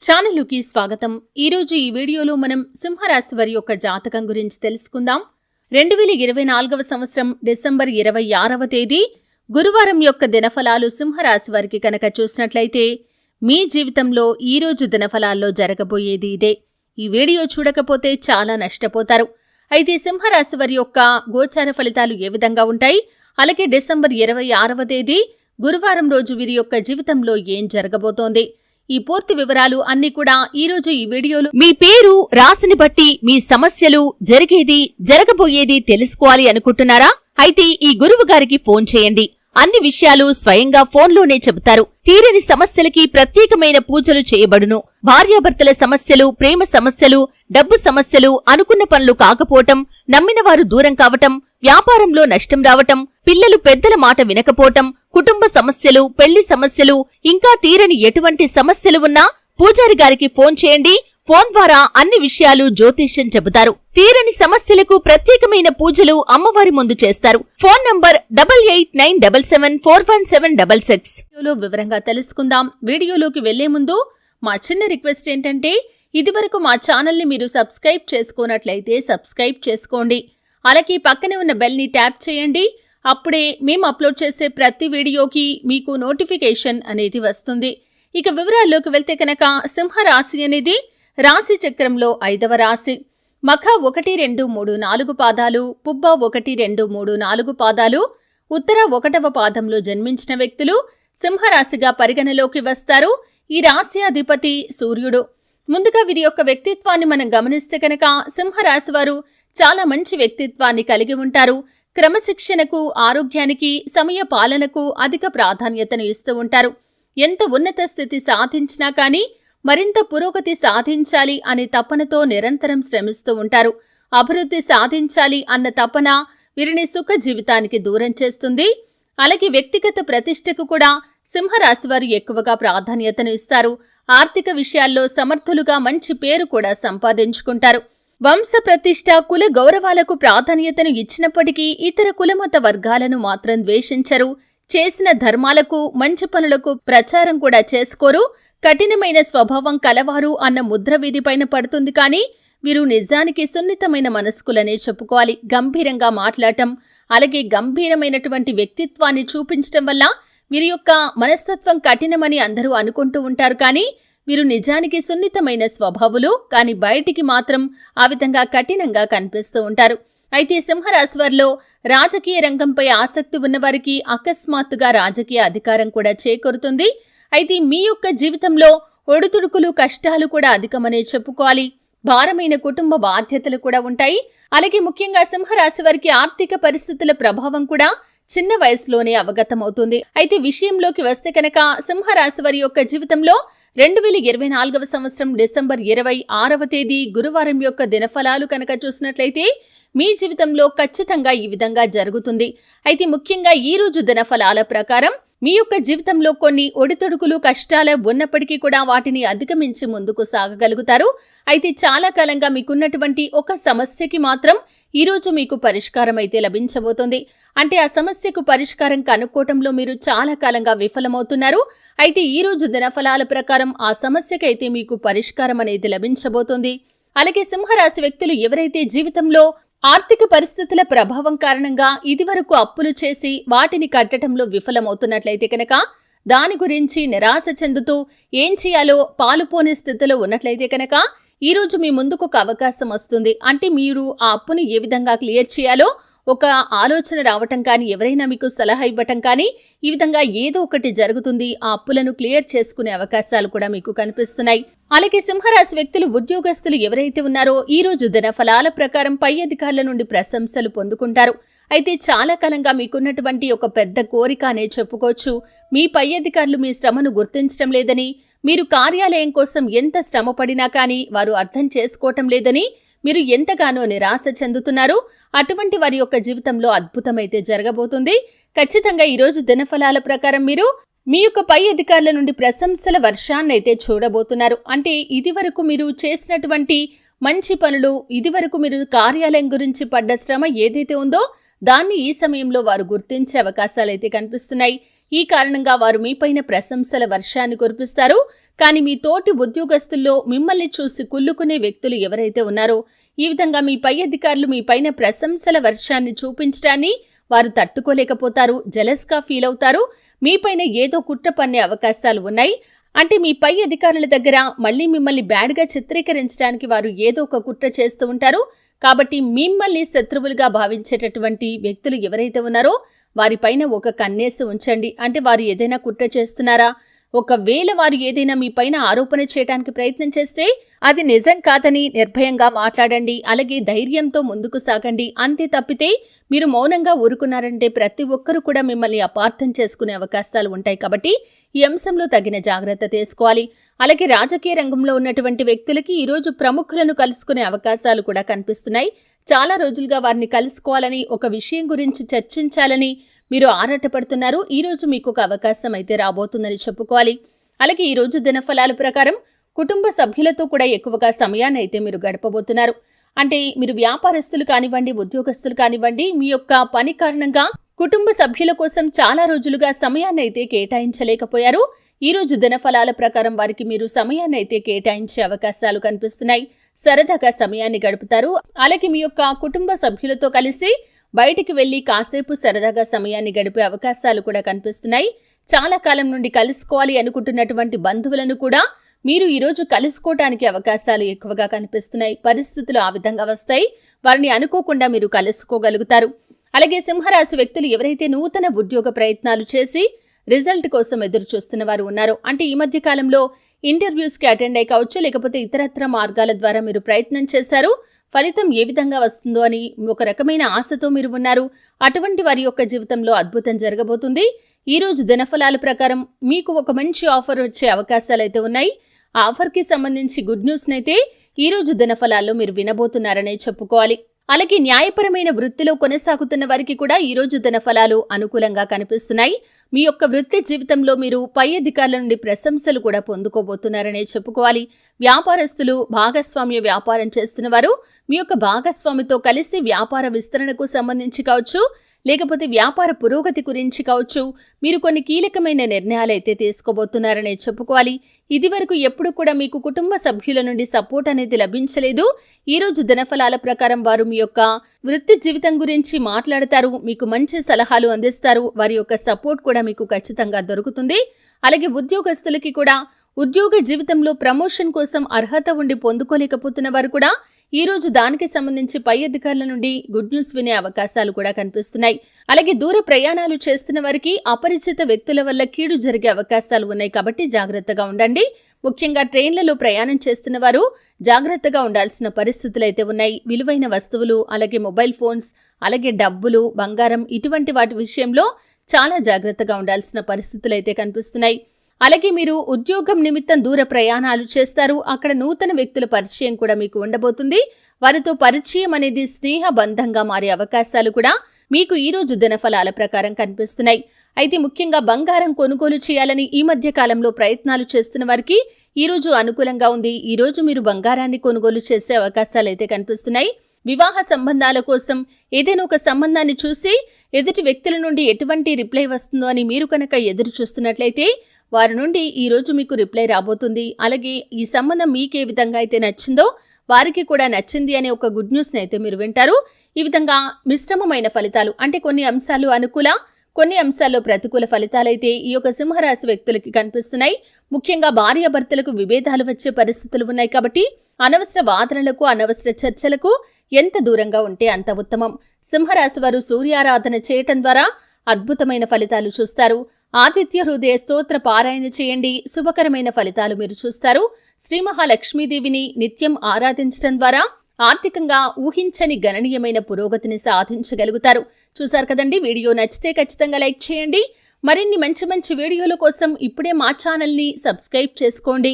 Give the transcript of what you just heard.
ఛానలుకి స్వాగతం. ఈరోజు ఈ వీడియోలో మనం సింహరాశి వారి యొక్క జాతకం గురించి తెలుసుకుందాం. 2024వ సంవత్సరం డిసెంబర్ 26వ తేదీ గురువారం యొక్క దినఫలాలు సింహరాశి వారికి కనుక చూసినట్లయితే మీ జీవితంలో ఈరోజు దినఫలాల్లో జరగబోయేది ఇదే. ఈ వీడియో చూడకపోతే చాలా నష్టపోతారు. అయితే సింహరాశి వారి యొక్క గోచార ఫలితాలు ఏ విధంగా ఉంటాయి, అలాగే డిసెంబర్ 26వ తేదీ గురువారం రోజు వీరి యొక్క జీవితంలో ఏం జరగబోతోంది, ఈ పూర్తి వివరాలు అన్ని కూడా ఈరోజు ఈ వీడియోలో మీ పేరు రాశిని బట్టి మీ సమస్యలు జరిగేది జరగబోయేది తెలుసుకోవాలి అనుకుంటున్నారా? అయితే ఈ గురువు గారికి ఫోన్ చేయండి. అన్ని విషయాలు స్వయంగా ఫోన్లోనే చెబుతారు. తీరని సమస్యలకి ప్రత్యేకమైన పూజలు చేయబడును. భార్యాభర్తల సమస్యలు, ప్రేమ సమస్యలు, డబ్బు సమస్యలు, అనుకున్న పనులు కాకపోవటం, నమ్మిన వారు దూరం కావటం, వ్యాపారంలో నష్టం రావటం, పిల్లలు పెద్దల మాట వినకపోవటం, కుటుంబ సమస్యలు, పెళ్లి సమస్యలు, ఇంకా తీరని ఎటువంటి సమస్యలు ఉన్నా పూజారి గారికి ఫోన్ చేయండి. ఫోన్ ద్వారా అన్ని విషయాలు జ్యోతిష్యం చెబుతారు. తీరని సమస్యలకు ప్రత్యేకమైన పూజలు అమ్మవారి ముందు చేస్తారు. Phone number 8897741766. వీడియోలో వివరంగా తెలుసుకుందాం. వీడియోలోకి వెళ్లే ముందు మా చిన్న రిక్వెస్ట్ ఏంటంటే, ఇదివరకు మా ఛానల్ని మీరు సబ్స్క్రైబ్ చేసుకోనట్లయితే సబ్స్క్రైబ్ చేసుకోండి. అలాగే పక్కనే ఉన్న బెల్ ని ట్యాప్ చేయండి. అప్పుడే మేము అప్లోడ్ చేసే ప్రతి వీడియోకి మీకు నోటిఫికేషన్ అనేది వస్తుంది. ఇక వివరాల్లోకి వెళ్తే కనుక సింహరాశి అనేది రాశి చక్రంలో 5వ రాశి. మఖ 1, 2, 3, 4 పాదాలు, పుబ్బ 1, 2, 3, 4 పాదాలు, ఉత్తర 1వ పాదంలో జన్మించిన వ్యక్తులు సింహరాశిగా పరిగణలోకి వస్తారు. ఈ రాశి అధిపతి సూర్యుడు. ముందుగా వీరి యొక్క వ్యక్తిత్వాన్ని మనం గమనిస్తే కనుక సింహరాశి వారు చాలా మంచి వ్యక్తిత్వాన్ని కలిగి ఉంటారు. క్రమశిక్షణకు, ఆరోగ్యానికి, సమయ పాలనకు అధిక ప్రాధాన్యతను ఇస్తూ ఉంటారు. ఎంత ఉన్నత స్థితి సాధించినా కానీ మరింత పురోగతి సాధించాలి అనే తపనతో నిరంతరం శ్రమిస్తూ ఉంటారు. అభివృద్ధి సాధించాలి అన్న తపన వీరిని సుఖ జీవితానికి దూరం చేస్తుంది. అలాగే వ్యక్తిగత ప్రతిష్టకు కూడా సింహరాశి వారు ఎక్కువగా ప్రాధాన్యతను ఇస్తారు. ఆర్థిక విషయాల్లో సమర్థులుగా మంచి పేరు కూడా సంపాదించుకుంటారు. వంశ ప్రతిష్ట, కుల గౌరవాలకు ప్రాధాన్యతను ఇచ్చినప్పటికీ ఇతర కులమత వర్గాలను మాత్రం ద్వేషించరు. చేసిన ధర్మాలకు, మంచి పనులకు ప్రచారం కూడా చేసుకోరు. కఠినమైన స్వభావం కలవారు అన్న ముద్ర వీరిపైన పడుతుంది. కానీ వీరు నిజానికి సున్నితమైన మనస్కులనే చెప్పుకోవాలి. గంభీరంగా మాట్లాడటం, అలాగే గంభీరమైనటువంటి వ్యక్తిత్వాన్ని చూపించటం వల్ల వీరి యొక్క మనస్తత్వం కఠినమని అందరూ అనుకుంటూ ఉంటారు. కానీ వీరు నిజానికి సున్నితమైన స్వభావులు, కానీ బయటికి మాత్రం ఆ విధంగా కఠినంగా కనిపిస్తూ ఉంటారు. అయితే సింహరాశి వారిలో రాజకీయ రంగంపై ఆసక్తి ఉన్నవారికి అకస్మాత్తుగా రాజకీయ అధికారం కూడా చేకూరుతుంది. అయితే మీ యొక్క జీవితంలో ఒడిదుడుకులు, కష్టాలు కూడా అధికమనే చెప్పుకోవాలి. భారమైన కుటుంబ బాధ్యతలు కూడా ఉంటాయి. అలాగే ముఖ్యంగా సింహరాశి వారికి ఆర్థిక పరిస్థితుల ప్రభావం కూడా చిన్న వయసులోనే అవగతమవుతుంది. అయితే విషయంలోకి వస్తే కనుక సింహరాశి వారి యొక్క జీవితంలో 2024వ సంవత్సరం డిసెంబర్ 26వ తేదీ గురువారం యొక్క దినఫలాలు కనుక చూసినట్లయితే మీ జీవితంలో ఖచ్చితంగా ఈ విధంగా జరుగుతుంది. అయితే ముఖ్యంగా ఈ రోజు దినఫలాల ప్రకారం మీ యొక్క జీవితంలో కొన్ని ఒడితొడుకులు, కష్టాలు ఉన్నప్పటికీ కూడా వాటిని అధిగమించి ముందుకు సాగగలుగుతారు. అయితే చాలా కాలంగా మీకున్నటువంటి ఒక సమస్యకి మాత్రం ఈరోజు మీకు పరిష్కారం అయితే లభించబోతోంది. అంటే ఆ సమస్యకు పరిష్కారం కనుక్కోవటంలో మీరు చాలా కాలంగా విఫలమవుతున్నారు. అయితే ఈ రోజు దినఫలాల ప్రకారం ఆ సమస్యకైతే మీకు పరిష్కారం అనేది లభించబోతోంది. అలాగే సింహరాశి వ్యక్తులు ఎవరైతే జీవితంలో ఆర్థిక పరిస్థితుల ప్రభావం కారణంగా ఇదివరకు అప్పులు చేసి వాటిని కట్టడంలో విఫలమవుతున్నట్లయితే కనుక దాని గురించి నిరాశ చెందుతూ ఏం చేయాలో పాలుపోని స్థితిలో ఉన్నట్లయితే కనుక ఈరోజు మీ ముందుకు ఒక అవకాశం వస్తుంది. అంటే మీరు ఆ అప్పుని ఏ విధంగా క్లియర్ చేయాలో ఒక ఆలోచన రావటం కానీ, ఎవరైనా మీకు సలహా ఇవ్వటం కానీ, ఈ విధంగా ఏదో ఒకటి జరుగుతుంది. ఆ అప్పులను క్లియర్ చేసుకునే అవకాశాలు కూడా మీకు కనిపిస్తున్నాయి. అలాగే సింహరాశి వ్యక్తులు, ఉద్యోగస్తులు ఎవరైతే ఉన్నారో ఈ రోజు దినఫలాల ప్రకారం పై అధికారుల నుండి ప్రశంసలు పొందుకుంటారు. అయితే చాలా కాలంగా మీకున్నటువంటి ఒక పెద్ద కోరిక అనే చెప్పుకోవచ్చు. మీ పై అధికారులు మీ శ్రమను గుర్తించడం లేదని, మీరు కార్యాలయం కోసం ఎంత శ్రమ పడినా కానీ వారు అర్థం చేసుకోవటం లేదని మీరు ఎంతగానో నిరాశ చెందుతున్నారు. అటువంటి వారి యొక్క జీవితంలో అద్భుతమైతే జరగబోతుంది. ఖచ్చితంగా ఈరోజు దినఫలాల ప్రకారం మీరు మీ యొక్క పై అధికారుల నుండి ప్రశంసల వర్షాన్నైతే చూడబోతున్నారు. అంటే ఇదివరకు మీరు చేసినటువంటి మంచి పనులు, ఇదివరకు మీరు కార్యాలయం గురించి పడ్డ శ్రమ ఏదైతే ఉందో దాన్ని ఈ సమయంలో వారు గుర్తించే అవకాశాలైతే కనిపిస్తున్నాయి. ఈ కారణంగా వారు మీపైన ప్రశంసల వర్షాన్ని కురిపిస్తారు. కానీ మీ తోటి ఉద్యోగస్తుల్లో మిమ్మల్ని చూసి కుళ్ళుకునే వ్యక్తులు ఎవరైతే ఉన్నారో, ఈ విధంగా మీ పై అధికారులు మీ పైన ప్రశంసల వర్షాన్ని చూపించడాన్ని వారు తట్టుకోలేకపోతారు, జెలస్గా ఫీల్ అవుతారు. మీపైన ఏదో కుట్ర పన్నే అవకాశాలు ఉన్నాయి. అంటే మీ పై అధికారుల దగ్గర మళ్ళీ మిమ్మల్ని బ్యాడ్గా చిత్రీకరించడానికి వారు ఏదో ఒక కుట్ర చేస్తూ ఉంటారు. కాబట్టి మిమ్మల్ని శత్రువులుగా భావించేటటువంటి వ్యక్తులు ఎవరైతే ఉన్నారో వారిపైన ఒక కన్నేసి ఉంచండి. అంటే వారు ఏదైనా కుట్ర చేస్తున్నారా, ఒకవేళ వారు ఏదైనా మీ పైన ఆరోపణ చేయడానికి ప్రయత్నం చేస్తే అది నిజం కాదని నిర్భయంగా మాట్లాడండి. అలాగే ధైర్యంతో ముందుకు సాగండి. అంతే తప్పితే మీరు మౌనంగా ఊరుకున్నారంటే ప్రతి ఒక్కరూ కూడా మిమ్మల్ని అపార్థం చేసుకునే అవకాశాలు ఉంటాయి. కాబట్టి ఈ అంశంలో తగిన జాగ్రత్త తీసుకోవాలి. అలాగే రాజకీయ రంగంలో ఉన్నటువంటి వ్యక్తులకి ఈరోజు ప్రముఖులను కలుసుకునే అవకాశాలు కూడా కనిపిస్తున్నాయి. చాలా రోజులుగా వారిని కలుసుకోవాలని, ఒక విషయం గురించి చర్చించాలని మీరు ఆరాటపడుతున్నారు. ఈరోజు మీకు ఒక అవకాశం అయితే రాబోతుందని చెప్పుకోవాలి. అలాగే ఈరోజు దినఫలాల ప్రకారం కుటుంబ సభ్యులతో కూడా ఎక్కువగా సమయాన్ని అయితే మీరు గడపబోతున్నారు. అంటే మీరు వ్యాపారస్తులు కానివ్వండి, ఉద్యోగస్తులు కానివ్వండి, మీ యొక్క పని కారణంగా కుటుంబ సభ్యుల కోసం చాలా రోజులుగా సమయాన్ని అయితే కేటాయించలేకపోయారు. ఈరోజు దినఫలాల ప్రకారం వారికి మీరు సమయాన్ని అయితే కేటాయించే అవకాశాలు కనిపిస్తున్నాయి. సరదాగా సమయాన్ని గడుపుతారు. అలాగే మీ యొక్క కుటుంబ సభ్యులతో కలిసి బయటికి వెళ్లి కాసేపు సరదాగా సమయాన్ని గడిపే అవకాశాలు కూడా కనిపిస్తున్నాయి. చాలా కాలం నుండి కలుసుకోవాలి అనుకుంటున్నటువంటి బంధువులను కూడా మీరు ఈరోజు కలుసుకోవటానికి అవకాశాలు ఎక్కువగా కనిపిస్తున్నాయి. పరిస్థితులు ఆ విధంగా వస్తాయి. వారిని అనుకోకుండా మీరు కలుసుకోగలుగుతారు. అలాగే సింహరాశి వ్యక్తులు ఎవరైతే నూతన ఉద్యోగ ప్రయత్నాలు చేసి రిజల్ట్ కోసం ఎదురు చూస్తున్న వారు ఉన్నారో, అంటే ఈ మధ్య కాలంలో ఇంటర్వ్యూస్కి అటెండ్ అయి కావచ్చు, లేకపోతే ఇతరత్ర మార్గాల ద్వారా మీరు ప్రయత్నం చేశారు. ఫలితం ఏ విధంగా వస్తుందో అని ఒక రకమైన ఆశతో మీరు ఉన్నారు. అటువంటి వారి యొక్క జీవితంలో అద్భుతం జరగబోతుంది. ఈరోజు దినఫలాల ప్రకారం మీకు ఒక మంచి ఆఫర్ వచ్చే అవకాశాలు అయితే ఉన్నాయి. ఆ ఆఫర్కి సంబంధించి గుడ్ న్యూస్నైతే ఈరోజు దినఫలాల్లో మీరు వినబోతున్నారనే చెప్పుకోవాలి. అలాగే న్యాయపరమైన వృత్తిలో కొనసాగుతున్న వారికి కూడా ఈరోజు దినఫలాలు అనుకూలంగా కనిపిస్తున్నాయి. మీ యొక్క వృత్తి జీవితంలో మీరు పై అధికారుల నుండి ప్రశంసలు కూడా పొందుకోబోతున్నారనే చెప్పుకోవాలి. వ్యాపారస్తులు, భాగస్వామ్య వ్యాపారం చేస్తున్న వారు మీ యొక్క భాగస్వామితో కలిసి వ్యాపార విస్తరణకు సంబంధించి కావచ్చు, లేకపోతే వ్యాపార పురోగతి గురించి కావచ్చు, మీరు కొన్ని కీలకమైన నిర్ణయాలు అయితే తీసుకోబోతున్నారనే చెప్పుకోవాలి. ఇదివరకు ఎప్పుడు కూడా మీకు కుటుంబ సభ్యుల నుండి సపోర్ట్ అనేది లభించలేదు. ఈరోజు దినఫలాల ప్రకారం వారు మీ యొక్క వృత్తి జీవితం గురించి మాట్లాడతారు, మీకు మంచి సలహాలు అందిస్తారు. వారి యొక్క సపోర్ట్ కూడా మీకు ఖచ్చితంగా దొరుకుతుంది. అలాగే ఉద్యోగస్తులకి కూడా ఉద్యోగ జీవితంలో ప్రమోషన్ కోసం అర్హత ఉండి పొందుకోలేకపోతున్న వారు కూడా ఈరోజు దానికి సంబంధించి పై అధికారుల నుండి గుడ్ న్యూస్ వినే అవకాశాలు కూడా కనిపిస్తున్నాయి. అలాగే దూర ప్రయాణాలు చేస్తున్న వారికి అపరిచిత వ్యక్తుల వల్ల కీడు జరిగే అవకాశాలు ఉన్నాయి. కాబట్టి జాగ్రత్తగా ఉండండి. ముఖ్యంగా ట్రైన్లలో ప్రయాణం చేస్తున్న వారు జాగ్రత్తగా ఉండాల్సిన పరిస్థితులు అయితే ఉన్నాయి. విలువైన వస్తువులు, అలాగే మొబైల్ ఫోన్స్, అలాగే డబ్బులు, బంగారం, ఇటువంటి వాటి విషయంలో చాలా జాగ్రత్తగా ఉండాల్సిన పరిస్థితులు అయితే కనిపిస్తున్నాయి. అలాగే మీరు ఉద్యోగం నిమిత్తం దూర ప్రయాణాలు చేస్తారు. అక్కడ నూతన వ్యక్తుల పరిచయం కూడా మీకు ఉండబోతుంది. వారితో పరిచయం అనేది స్నేహ బంధంగా మారే అవకాశాలు కూడా మీకు ఈరోజు దినఫలాల ప్రకారం కనిపిస్తున్నాయి. అయితే ముఖ్యంగా బంగారం కొనుగోలు చేయాలని ఈ మధ్య కాలంలో ప్రయత్నాలు చేస్తున్న వారికి ఈరోజు అనుకూలంగా ఉంది. ఈరోజు మీరు బంగారాన్ని కొనుగోలు చేసే అవకాశాలు అయితే కనిపిస్తున్నాయి. వివాహ సంబంధాల కోసం ఏదైనా ఒక సంబంధాన్ని చూసి ఎదుటి వ్యక్తుల నుండి ఎటువంటి రిప్లై వస్తుందో అని మీరు కనుక ఎదురు చూస్తున్నట్లయితే వారి నుండి ఈరోజు మీకు రిప్లై రాబోతుంది. అలాగే ఈ సంబంధం మీకు ఏ విధంగా అయితే నచ్చిందో వారికి కూడా నచ్చింది అనే ఒక గుడ్ న్యూస్ని అయితే మీరు వింటారు. ఈ విధంగా మిశ్రమమైన ఫలితాలు, అంటే కొన్ని అంశాలు అనుకూల, కొన్ని అంశాల్లో ప్రతికూల ఫలితాలైతే ఈ యొక్క సింహరాశి వ్యక్తులకి కనిపిస్తున్నాయి. ముఖ్యంగా భార్యాభర్తలకు విభేదాలు వచ్చే పరిస్థితులు ఉన్నాయి. కాబట్టి అనవసర వాదనలకు, అనవసర చర్చలకు ఎంత దూరంగా ఉంటే అంత ఉత్తమం. సింహరాశి వారు సూర్యారాధన చేయటం ద్వారా అద్భుతమైన ఫలితాలు చూస్తారు. ఆదిత్య హృదయ స్తోత్ర పారాయణ చేయండి. శుభకరమైన ఫలితాలు మీరు చూస్తారు. శ్రీ మహాలక్ష్మీదేవిని నిత్యం ఆరాధించడం ద్వారా ఆర్థికంగా ఊహించని గణనీయమైన పురోగతిని సాధించగలుగుతారు. చూశారు కదండి. వీడియో నచ్చితే ఖచ్చితంగా లైక్ చేయండి. మరిన్ని మంచి మంచి వీడియోల కోసం ఇప్పుడే మా ఛానల్ని సబ్స్క్రైబ్ చేసుకోండి.